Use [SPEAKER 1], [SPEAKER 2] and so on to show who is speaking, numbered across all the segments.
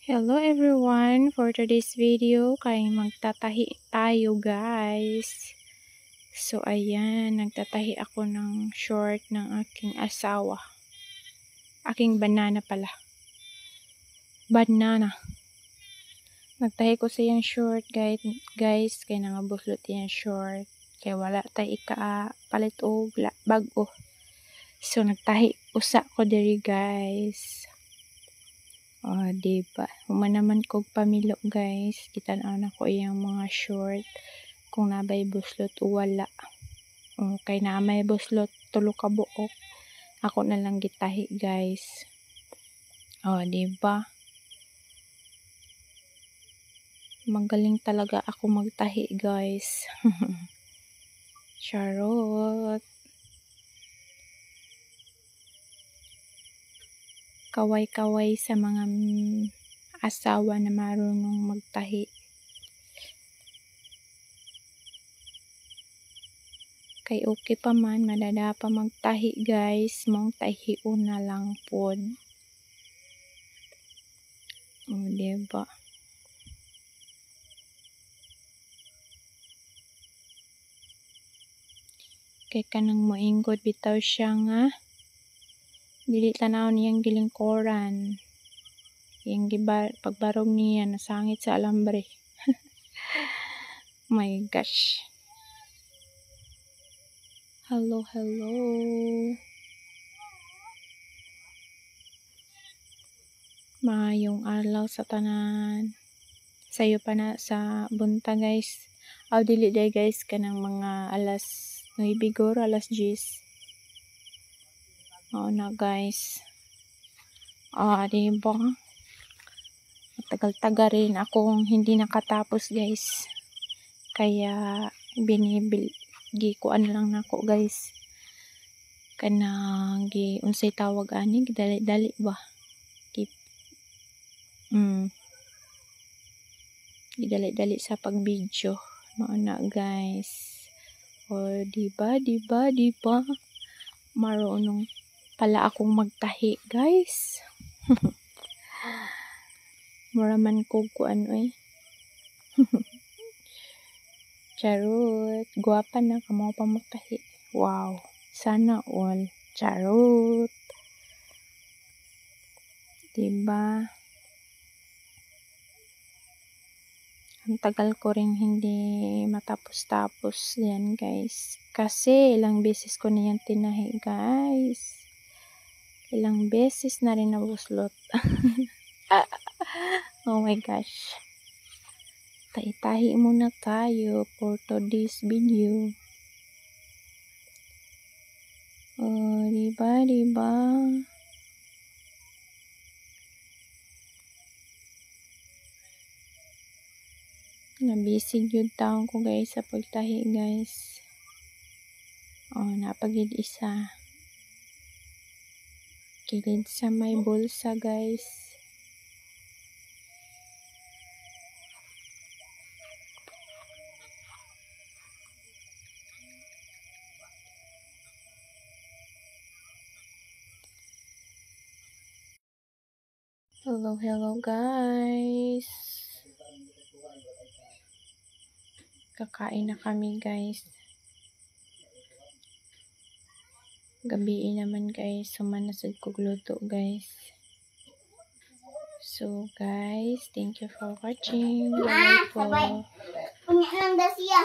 [SPEAKER 1] Hello everyone! For today's video, kay magtatahi tayo guys. So ayan, nagtatahi ako ng short ng aking asawa. Aking banana pala. Banana. Nagtahi ko sa yung short guys, kay nangabuslot yung short. Kaya wala tayo palit o bago. So nagtahi usa ko diri guys. Diba? Humanaman kog pamilo guys. Kita na ko yung mga short. Kung nabay buslot o wala. Kay na may buslot tulo ka buok. Ako na lang gitahi guys. Diba? Magaling talaga ako magtahi guys. Charot. Kaway-kaway sa mga asawa na marunong magtahi. Kay okay pa man, madada pa magtahi guys. Mong tahiun na lang pod. Diba? Kay kanang moinggod bitaw siya nga. Dili tanaw niyang gilingkoran. Yung pagbarog niya nasangit sa alambre. My gosh. Hello. Maayong adlaw sa tanan. Sayo pa na sa bunta guys. Dili day guys kanang mga alas 9 siguro, alas 10. Na guys. Diba? Matagal-tagal rin akong hindi nakatapos guys. Kaya binibigi ko lang nako guys. Kanang unsay tawag ani dali ba? Dali sa pagbidyo. Na guys. Diba? Marunong pala akong magtahi guys. Muraman ko Charot. Guwapa na kamo pa magtahi. Wow. Sana all. Charot. Diba? Ang tagal ko rin hindi matapos-tapos yan guys. Kasi ilang beses ko na yan tinahi guys. Ilang beses na rin nabuslot. Oh my gosh. Tahi-tahi muna tayo for today's video. Diba? Nabisig yung taong ko guys sa pagtahi guys. Napagid isa. Kilid sa may bulsa guys. Hello guys. Kakain na kami guys. Gabi naman guys. Sumanasad ko gluto guys. So guys, thank you for watching. Bye po.
[SPEAKER 2] Punya lang daw siya.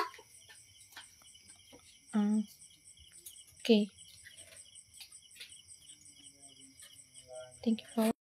[SPEAKER 1] Okay. Thank you for